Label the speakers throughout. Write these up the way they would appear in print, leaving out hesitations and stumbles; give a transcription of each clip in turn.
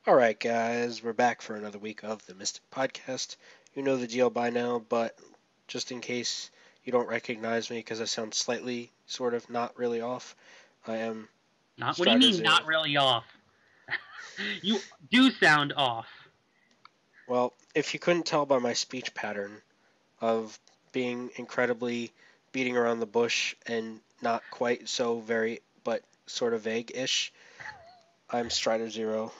Speaker 1: All right, guys, we're back for another week of the Mystic Podcast. You know the deal by now, but just in case you don't recognize me because I sound slightly, sort of, not really off, I am
Speaker 2: Not. What do you
Speaker 1: Strider
Speaker 2: mean
Speaker 1: Zero.
Speaker 2: not really off? You do sound off.
Speaker 1: Well, if you couldn't tell by my speech pattern of being incredibly beating around the bush and not quite so very, but sort of vague-ish, I'm Strider Zero.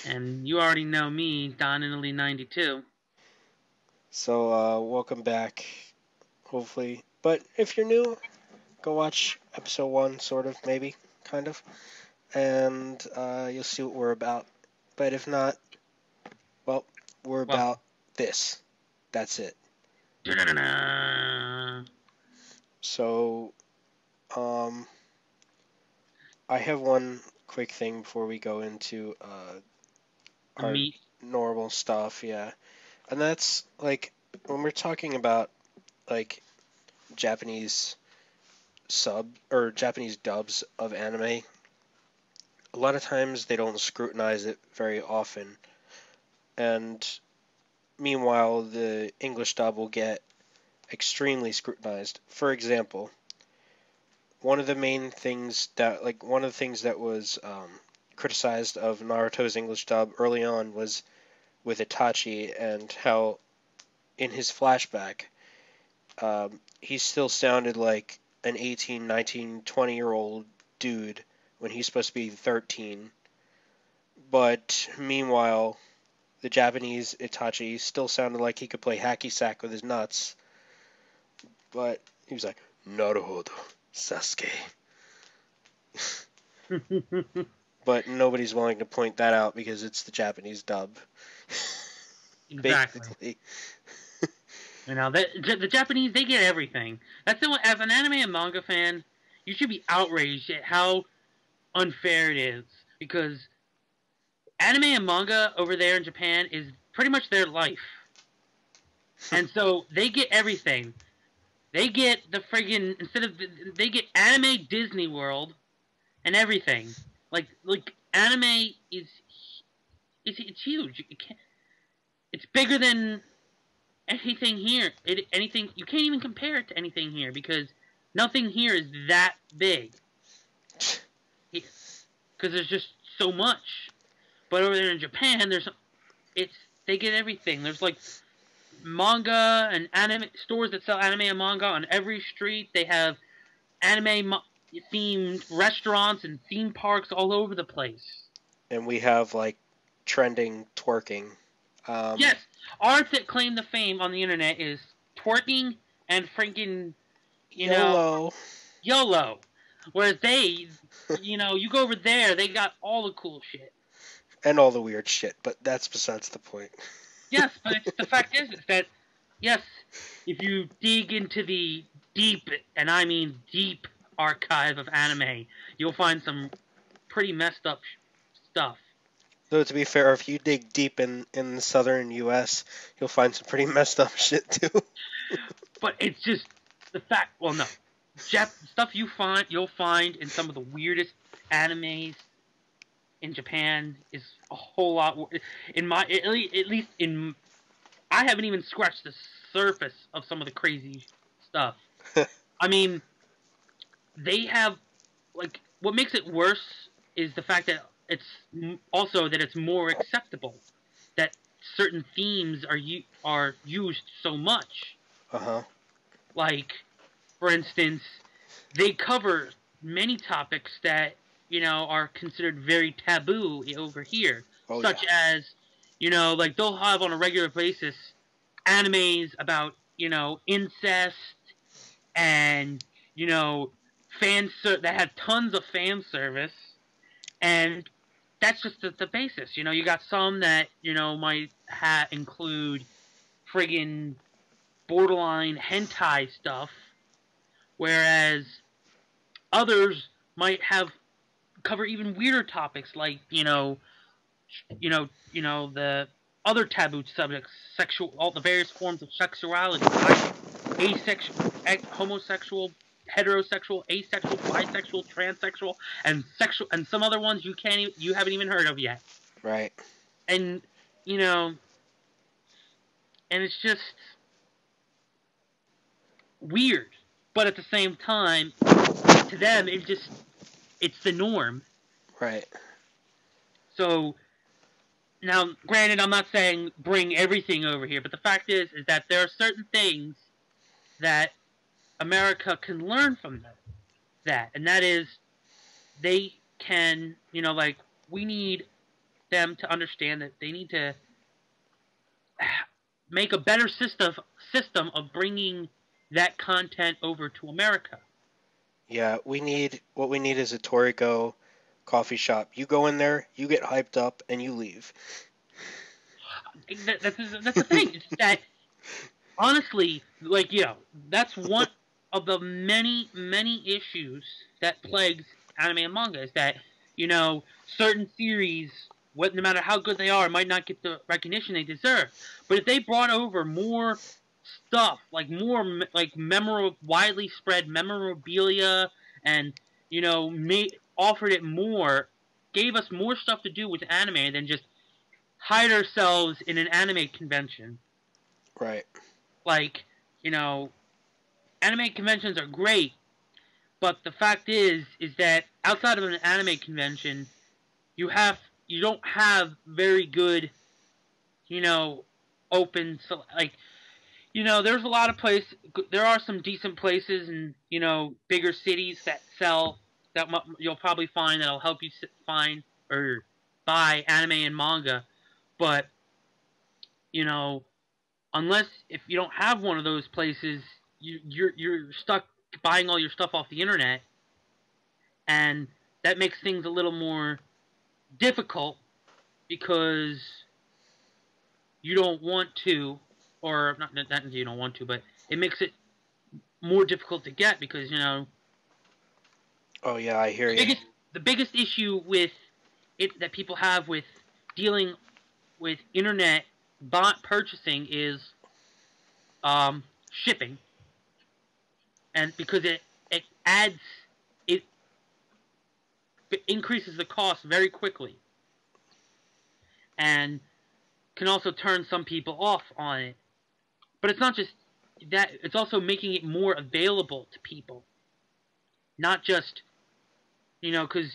Speaker 2: And you already know me, Don Italy 92.
Speaker 1: So, welcome back, hopefully. But if you're new, go watch episode one, sort of, maybe, kind of, and you'll see what we're about. But if not, well, we're
Speaker 2: Well,
Speaker 1: about this. That's it.
Speaker 2: da-da-da-da.
Speaker 1: So, um, I have one quick thing before we go into
Speaker 2: The
Speaker 1: our
Speaker 2: meat.
Speaker 1: normal stuff, yeah. And that's, like, when we're talking about, like, Japanese Japanese dubs of anime, a lot of times they don't scrutinize it very often. And meanwhile, the English dub will get extremely scrutinized. For example, one of the things that was criticized of Naruto's English dub early on was with Itachi and how in his flashback he still sounded like an 18, 19, 20-year-old dude when he's supposed to be 13. But meanwhile, the Japanese Itachi still sounded like he could play hacky sack with his nuts. But he was like, Naruhodo, Sasuke. But nobody's willing to point that out because it's the Japanese dub.
Speaker 2: Exactly.
Speaker 1: Basically.
Speaker 2: You know, the Japanese, they get everything. That's the one. As an anime and manga fan, you should be outraged at how unfair it is, because anime and manga over there in Japan is pretty much their life, and so they get everything. They get the friggin' they get anime Disney World and everything. Like anime is it's huge. It's bigger than anything here. Anything you can't even compare it to anything here because nothing here is that big. Because there's just so much. But over there in Japan, they get everything. There's like manga and anime stores that sell anime and manga on every street. They have anime themed restaurants and theme parks all over the place.
Speaker 1: And we have, like, trending twerking.
Speaker 2: Yes, art that claim the fame on the internet is twerking and freaking,
Speaker 1: YOLO.
Speaker 2: YOLO. Whereas you go over there, they got all the cool shit.
Speaker 1: And all the weird shit, but that's besides the point.
Speaker 2: Yes, but the fact is that, yes, if you dig into the deep, and I mean deep, archive of anime, you'll find some pretty messed up stuff.
Speaker 1: Though, to be fair, if you dig deep in the southern U.S., you'll find some pretty messed up shit, too.
Speaker 2: But it's just the fact, well, no. Stuff you'll find in some of the weirdest animes in Japan is a whole lot. At least in, I haven't even scratched the surface of some of the crazy stuff. I mean, they have, like, what makes it worse is the fact that it's more acceptable that certain themes are used so much.
Speaker 1: Uh-huh.
Speaker 2: Like, for instance, they cover many topics that are considered very taboo over here, such as like they'll have on a regular basis animes about incest and that have tons of fan service, and that's just the basis. You got some that might include friggin' borderline hentai stuff, whereas others might cover even weirder topics like the other taboo subjects, all the various forms of sexuality, asexual, homosexual, heterosexual, asexual, bisexual, transsexual, and sexual, and some other ones you haven't even heard of yet.
Speaker 1: Right.
Speaker 2: And you know, and it's just weird, but at the same time, to them, it's the norm.
Speaker 1: Right.
Speaker 2: So now, granted, I'm not saying bring everything over here, but the fact is that there are certain things that America can learn from that, and that is they can, like, we need them to understand that they need to make a better system of bringing that content over to America.
Speaker 1: Yeah, what we need is a Toriko coffee shop. You go in there, you get hyped up, and you leave.
Speaker 2: That's the thing. It's that, honestly, like, that's one of the many, many issues that plagues anime and manga, is that, certain series, no matter how good they are, might not get the recognition they deserve. But if they brought over more stuff, like more like widely spread memorabilia, and offered it more, gave us more stuff to do with anime than just hide ourselves in an anime convention.
Speaker 1: Right.
Speaker 2: Like, anime conventions are great, but the fact is that outside of an anime convention, you don't have very good, open, like, there's a lot of places. There are some decent places in, bigger cities that sell, that you'll probably find, that'll help you find or buy anime and manga. But, unless, if you don't have one of those places, you're stuck buying all your stuff off the internet, and that makes things a little more difficult because you don't want to, or not you don't want to, but it makes it more difficult to get because,
Speaker 1: Oh yeah, I hear you.
Speaker 2: The biggest issue with it that people have with dealing with internet bot purchasing is shipping, and because it increases the cost very quickly, and can also turn some people off on it. But it's not just that; it's also making it more available to people, not just, because,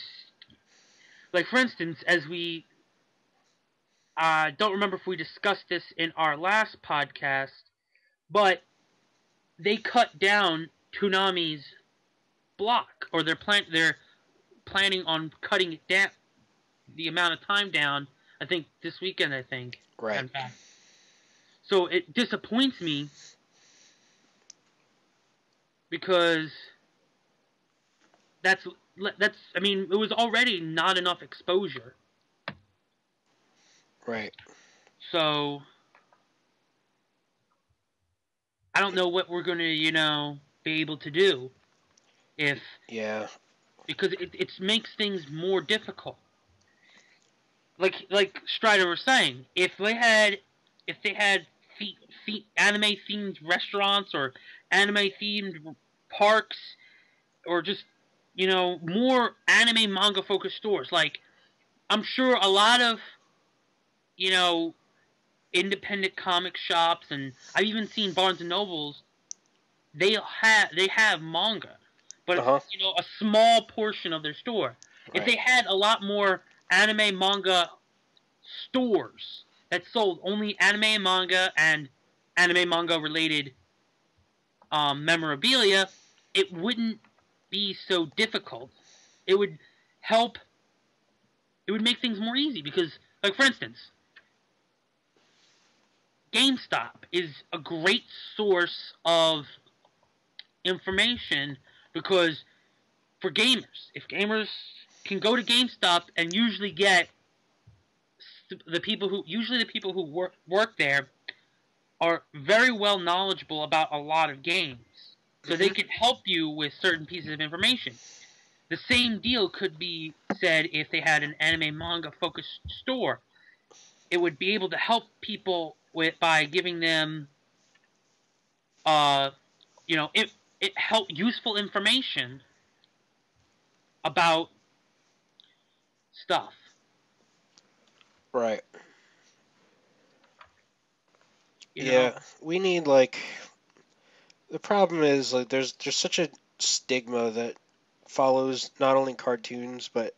Speaker 2: like, for instance, as we don't remember if we discussed this in our last podcast, but they cut down Toonami's block, or they're planning on cutting it down, the amount of time down. I think this weekend.
Speaker 1: Right.
Speaker 2: So it disappoints me because that's. I mean, it was already not enough exposure.
Speaker 1: Right.
Speaker 2: So I don't know what we're going to, be able to do if.
Speaker 1: Yeah.
Speaker 2: Because it makes things more difficult. Like Strider was saying, if they had anime themed restaurants or anime themed parks, or just more anime manga focused stores, like, I'm sure a lot of independent comic shops, and I've even seen Barnes and Nobles, they have manga, but a small portion of their store. Right. If they had a lot more anime manga stores that sold only anime and manga related memorabilia, it wouldn't be so difficult. It would help. It would make things more easy because, like, for instance, GameStop is a great source of information because for gamers, if gamers can go to GameStop and usually get the people who work there are very well knowledgeable about a lot of games, so they can help you with certain pieces of information. The same deal could be said if they had an anime manga focused store. It would be able to help people by giving them it help useful information about stuff.
Speaker 1: Right.
Speaker 2: You
Speaker 1: Yeah,
Speaker 2: know,
Speaker 1: we need like the problem is like there's such a stigma that follows not only cartoons but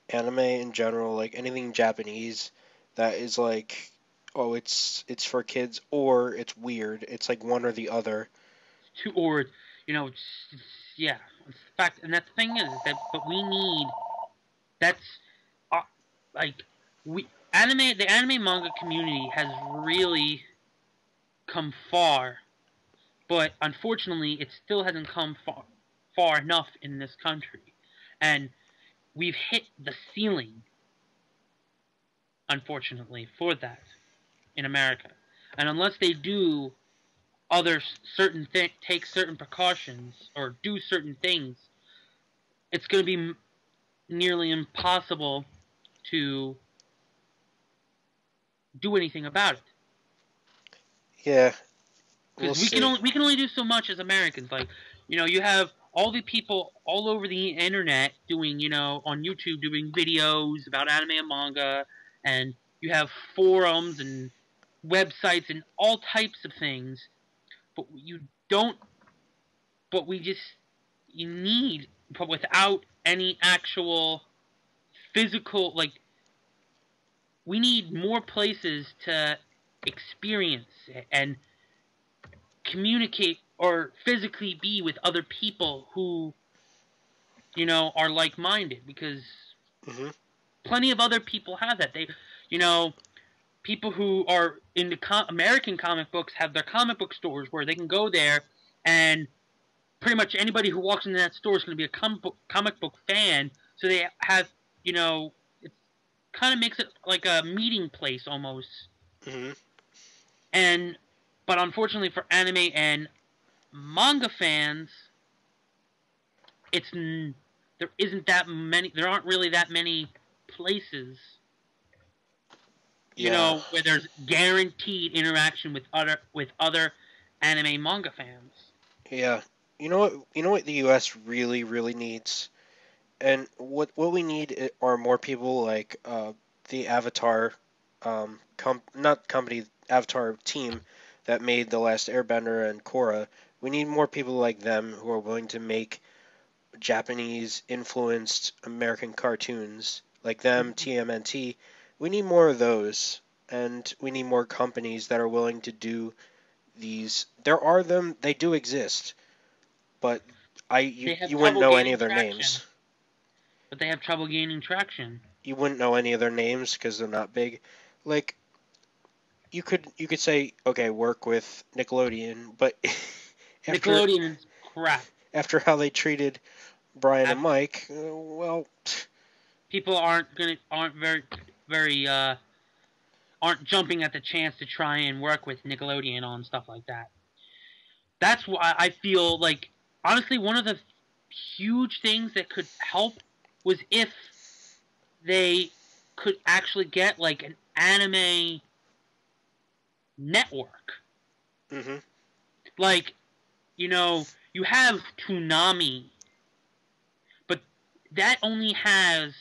Speaker 1: anime in general, like anything Japanese that is like, oh, it's for kids or it's weird. It's like one or the other.
Speaker 2: to or yeah. In fact, and that thing is that, but we need that's uh, like we anime the anime manga community has really come far, but unfortunately, it still hasn't come far enough in this country, and we've hit the ceiling, unfortunately, for that in America. And unless they do other certain take certain precautions or do certain things, it's going to be nearly impossible to do anything about it.
Speaker 1: Yeah, we'll
Speaker 2: Because
Speaker 1: see.
Speaker 2: we can only do so much as Americans. Like, you have all the people all over the internet doing, on YouTube doing videos about anime and manga, and you have forums and websites and all types of things. But you don't. But we just you need, but without any actual physical, like, we need more places to experience it and communicate or physically be with other people who are like-minded, because
Speaker 1: Hmm.
Speaker 2: plenty of other people have that. You know people who are into American comic books have their comic book stores where they can go there, and pretty much anybody who walks into that store is going to be a comic book fan. So they have, it kind of makes it like a meeting place almost.
Speaker 1: Hmm.
Speaker 2: And but unfortunately for anime and manga fans, there isn't that many. There aren't really that many places,
Speaker 1: Yeah,
Speaker 2: where there's guaranteed interaction with other anime manga fans.
Speaker 1: yeah. You know what? You know what the U.S. really, really needs, and what we need are more people like the Avatar, not company, Avatar team that made the last Airbender and Korra. We need more people like them who are willing to make Japanese influenced American cartoons like them, TMNT. We need more of those, and we need more companies that are willing to do these. There are them; they do exist, but
Speaker 2: They have
Speaker 1: you wouldn't
Speaker 2: trouble
Speaker 1: know any
Speaker 2: gaining
Speaker 1: of their
Speaker 2: traction,
Speaker 1: names.
Speaker 2: but they have trouble gaining traction.
Speaker 1: You wouldn't know any of their names because they're not big. Like you could say, okay, work with Nickelodeon, but after
Speaker 2: Nickelodeon is crap.
Speaker 1: after how they treated Brian and
Speaker 2: Af-
Speaker 1: Mike, well,
Speaker 2: People aren't very aren't jumping at the chance to try and work with Nickelodeon on stuff like that. That's why I feel like, honestly, one of the huge things that could help was if they could actually get like an anime network.
Speaker 1: hmm
Speaker 2: Like, you have Toonami, but that only has,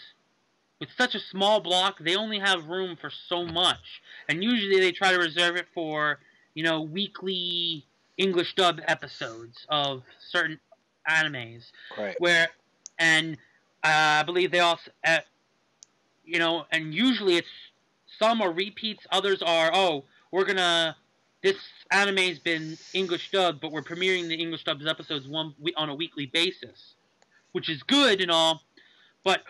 Speaker 2: with such a small block, they only have room for so much. And usually they try to reserve it for, weekly English dub episodes of certain animes.
Speaker 1: right,
Speaker 2: Where, and I believe they also, and usually it's, some are repeats, others are, oh, this anime's been English dubbed, but we're premiering the English dubbed episodes on a weekly basis, which is good and all, but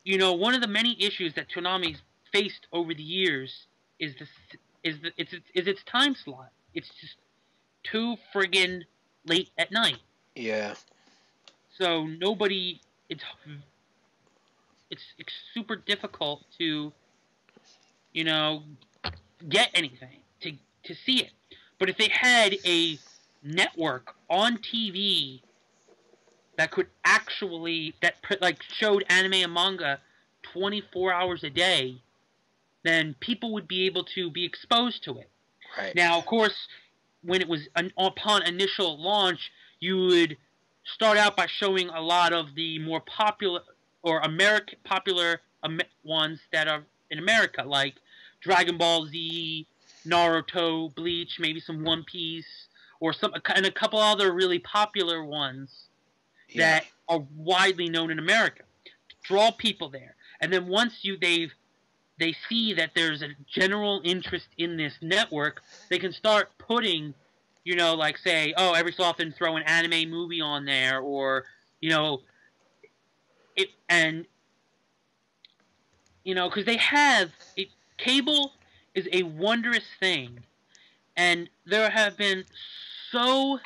Speaker 2: one of the many issues that Toonami's faced over the years is its time slot. It's just too friggin' late at night.
Speaker 1: yeah,
Speaker 2: So nobody, it's super difficult to get anything to see it. But if they had a network on TV that could actually like showed anime and manga 24 hours a day, then people would be able to be exposed to it.
Speaker 1: right,
Speaker 2: Now, of course, when it was upon initial launch, you would start out by showing a lot of the more popular or popular ones that are in America, like Dragon Ball Z, Naruto, Bleach, maybe some One Piece, or and a couple other really popular ones that are widely known in America. Draw people there, and then once they see that there's a general interest in this network, they can start putting, like say, oh, every so often throw an anime movie on there, or because they have it. Cable is a wondrous thing, and there have been so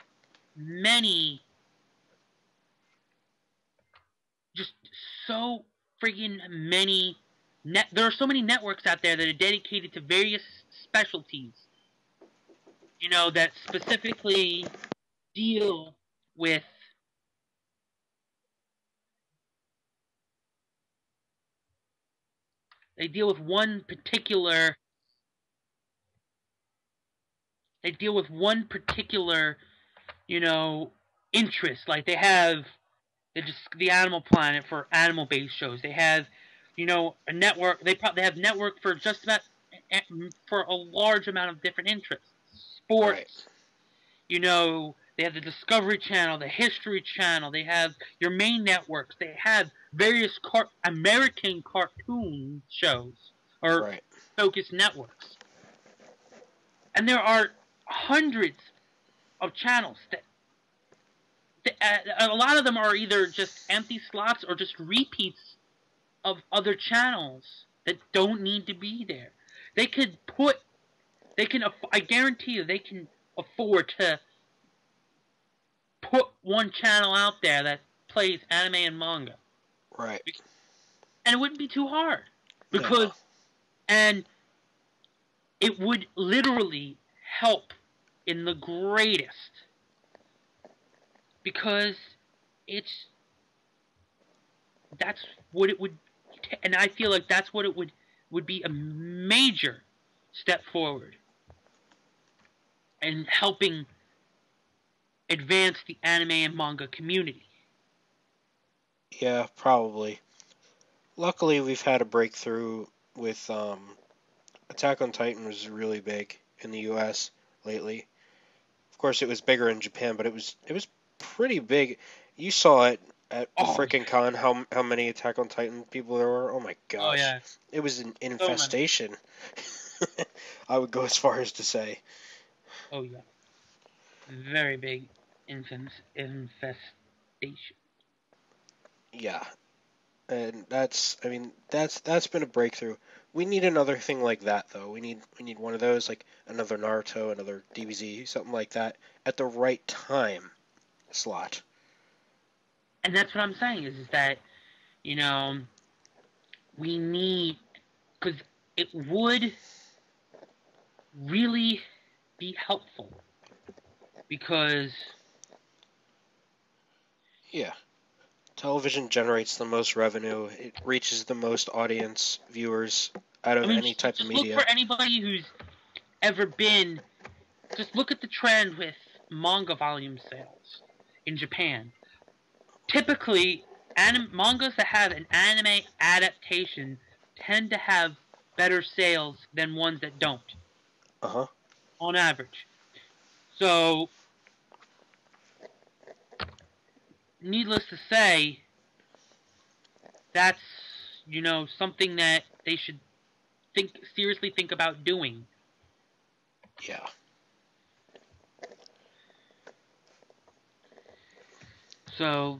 Speaker 2: many, just so friggin' many. There are so many networks out there that are dedicated to various specialties, that specifically deal with one particular interest. Like they have the Animal Planet for animal-based shows. They have, a network. They have network for just about for a large amount of different interests. Sports. Right. They have the Discovery Channel, the History Channel. They have your main networks. They have various American cartoon shows or focused networks. And there are hundreds of channels that a lot of them are either just empty slots or just repeats of other channels that don't need to be there. I guarantee you, they can afford to put one channel out there that plays anime and manga.
Speaker 1: Right.
Speaker 2: And it wouldn't be too hard. And it would literally help in the greatest. Because that's what it would, and I feel like that's what it would be a major step forward in helping advance the anime and manga community.
Speaker 1: Yeah, probably. Luckily, we've had a breakthrough with Attack on Titan was really big in the U.S. lately. Of course, it was bigger in Japan, but it was pretty big. You saw it at the frickin' con, how many Attack on Titan people there were. Oh my gosh.
Speaker 2: Oh, yeah.
Speaker 1: It was an infestation. I would go as far as to say.
Speaker 2: Oh yeah. Very big infestation.
Speaker 1: Yeah. And that's been a breakthrough. We need another thing like that though. We need one of those, like another Naruto, another DBZ, something like that at the right time slot.
Speaker 2: And that's what I'm saying is that, we need, because it would really be helpful. Because...
Speaker 1: Yeah. Television generates the most revenue. It reaches the most audience, viewers, out of any type of media.
Speaker 2: Look for anybody who's ever been... Just look at the trend with manga volume sales in Japan. Typically, mangas that have an anime adaptation tend to have better sales than ones that don't.
Speaker 1: Uh-huh.
Speaker 2: On average. So, needless to say, that's, something that they should seriously think about doing.
Speaker 1: Yeah.
Speaker 2: So,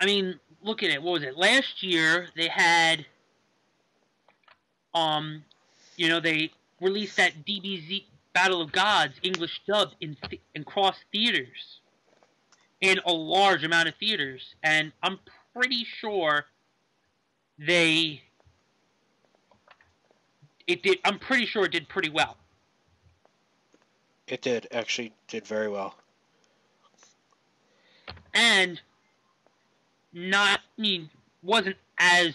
Speaker 2: I mean, look at it. What was it? Last year, they had, they released that DBZ Battle of Gods English dubbed in cross theaters. In a large amount of theaters. And I'm pretty sure I'm pretty sure it did pretty well.
Speaker 1: It did. Actually did very well.
Speaker 2: And wasn't as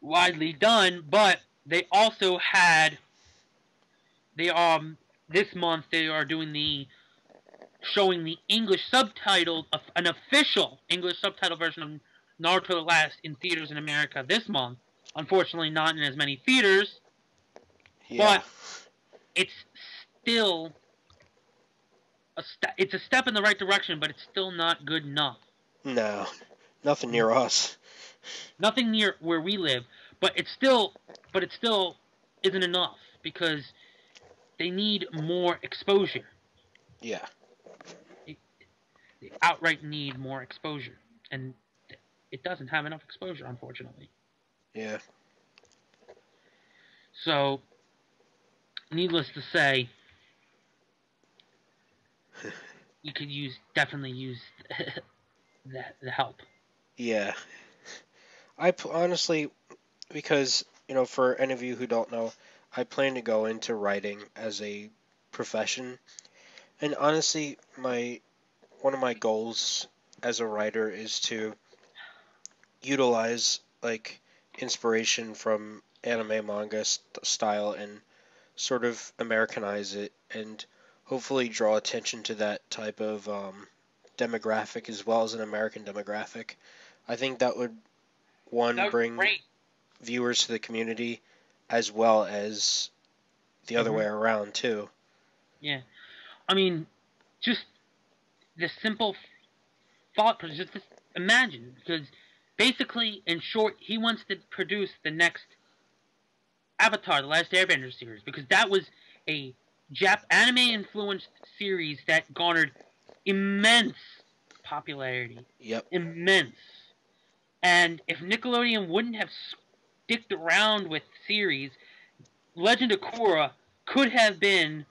Speaker 2: widely done, but they also had this month they are doing the showing the English subtitled, an official English subtitle version of Naruto the Last in theaters in America this month. Unfortunately, not in as many theaters,
Speaker 1: Yeah.
Speaker 2: but it's still it's a step in the right direction, but it's still not good enough.
Speaker 1: No. Nothing near us.
Speaker 2: Nothing near where we live, but it still isn't enough because they need more exposure.
Speaker 1: Yeah.
Speaker 2: They outright need more exposure, and it doesn't have enough exposure, unfortunately.
Speaker 1: Yeah.
Speaker 2: So, needless to say, you could definitely use the help.
Speaker 1: Yeah. Honestly, because, for any of you who don't know, I plan to go into writing as a profession. And honestly, one of my goals as a writer is to utilize like inspiration from anime manga style and sort of Americanize it and hopefully draw attention to that type of demographic as well as an American demographic. I think that would bring
Speaker 2: great.
Speaker 1: viewers to the community as well as the other way around too.
Speaker 2: Yeah, I mean, just the simple thought process. Just imagine, because basically, in short, he wants to produce the next Avatar: The Last Airbender series, because that was a anime influenced series that garnered immense popularity.
Speaker 1: Yep.
Speaker 2: Immense. And if Nickelodeon wouldn't have sticked around with the series, Legend of Korra could have been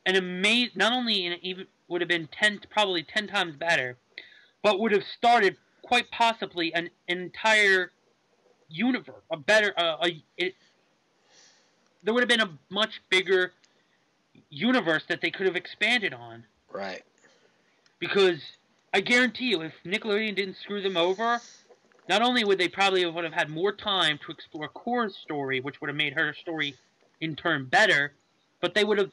Speaker 2: an amazing. Not only even would have been probably 10 times better, but would have started quite possibly an entire universe, there would have been a much bigger universe that they could have expanded on.
Speaker 1: Right.
Speaker 2: Because I guarantee you, if Nickelodeon didn't screw them over, not only would they probably would have had more time to explore Korra's story, which would have made her story in turn better, but they would have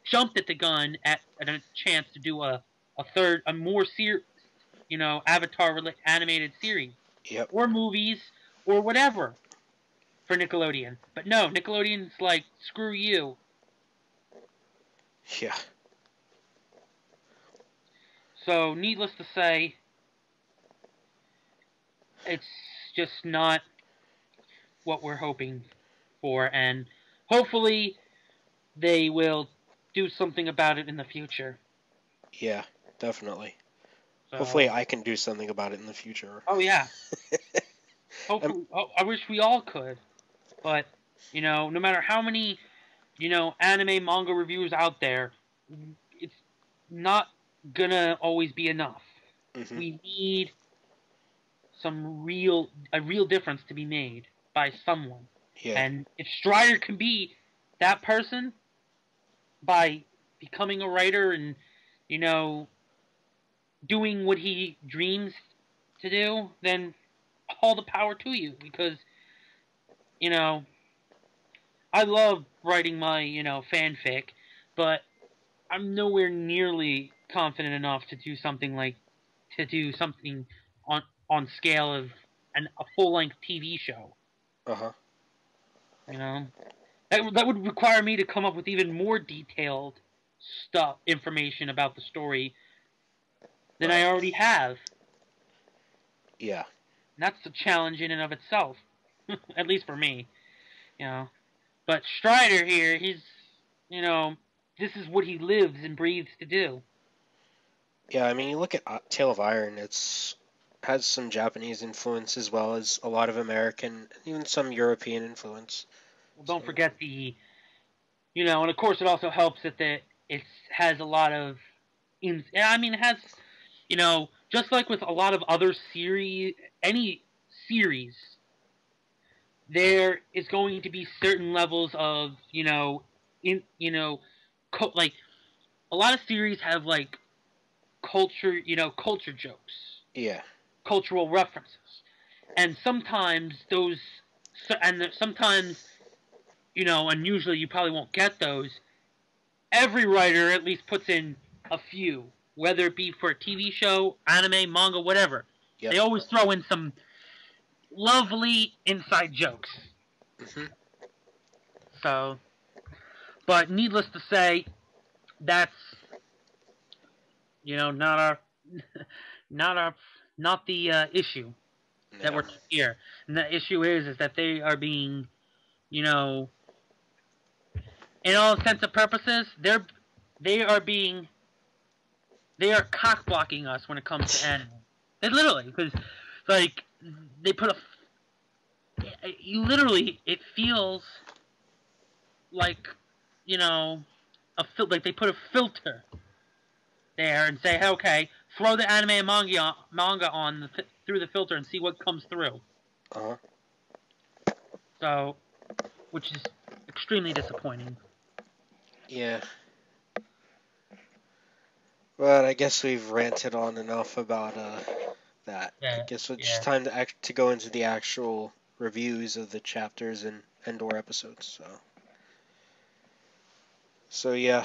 Speaker 2: jumped at the gun at a chance to do a more Avatar animated series.
Speaker 1: Yep.
Speaker 2: Or movies, or whatever, for Nickelodeon. But no, Nickelodeon's like, screw you.
Speaker 1: Yeah.
Speaker 2: So, needless to say, it's just not what we're hoping for, and hopefully they will do something about it in the future.
Speaker 1: Yeah, definitely.
Speaker 2: So,
Speaker 1: hopefully I can do something about it in the future.
Speaker 2: Oh, yeah. Hopefully, I wish we all could. But, no matter how many, anime manga reviews out there, it's not gonna always be enough.
Speaker 1: Mm-hmm.
Speaker 2: We need a real difference to be made by someone.
Speaker 1: Yeah.
Speaker 2: And if Strider can be that person by becoming a writer and, doing what he dreams to do, then all the power to you. Because, I love writing my, fanfic, but I'm nowhere nearly confident enough to do something on scale of a full-length TV show.
Speaker 1: Uh-huh.
Speaker 2: That would require me to come up with even more detailed information about the story than I already have.
Speaker 1: Yeah.
Speaker 2: And that's a challenge in and of itself. At least for me. But Strider here, he's, this is what he lives and breathes to do.
Speaker 1: Yeah, I mean, you look at Tale of Iron, has some Japanese influence as well as a lot of American, even some European influence.
Speaker 2: Well, don't forget and of course it also helps that it has a lot of, it has, just like with a lot of other any series, there is going to be certain levels of, like, a lot of series have, like, culture jokes.
Speaker 1: Yeah.
Speaker 2: Cultural references. And sometimes and usually you probably won't get those every writer at least puts in a few, whether it be for a TV show, anime, manga, whatever.
Speaker 1: Yep.
Speaker 2: They always throw in some lovely inside jokes.
Speaker 1: Mhm.
Speaker 2: So, but needless to say, that's not our not the issue that
Speaker 1: No.
Speaker 2: we're here. And the issue is that they are being, in all intents and purposes, they are cock blocking us when it comes to anime. They literally, because like they put it feels like like they put a filter there and say, hey, okay, throw the anime and manga on through the filter and see what comes through.
Speaker 1: Uh-huh.
Speaker 2: So, which is extremely disappointing.
Speaker 1: Yeah. But I guess we've ranted on enough about that.
Speaker 2: Yeah,
Speaker 1: I guess it's just time to go into the actual reviews of the chapters and Endor episodes. So yeah.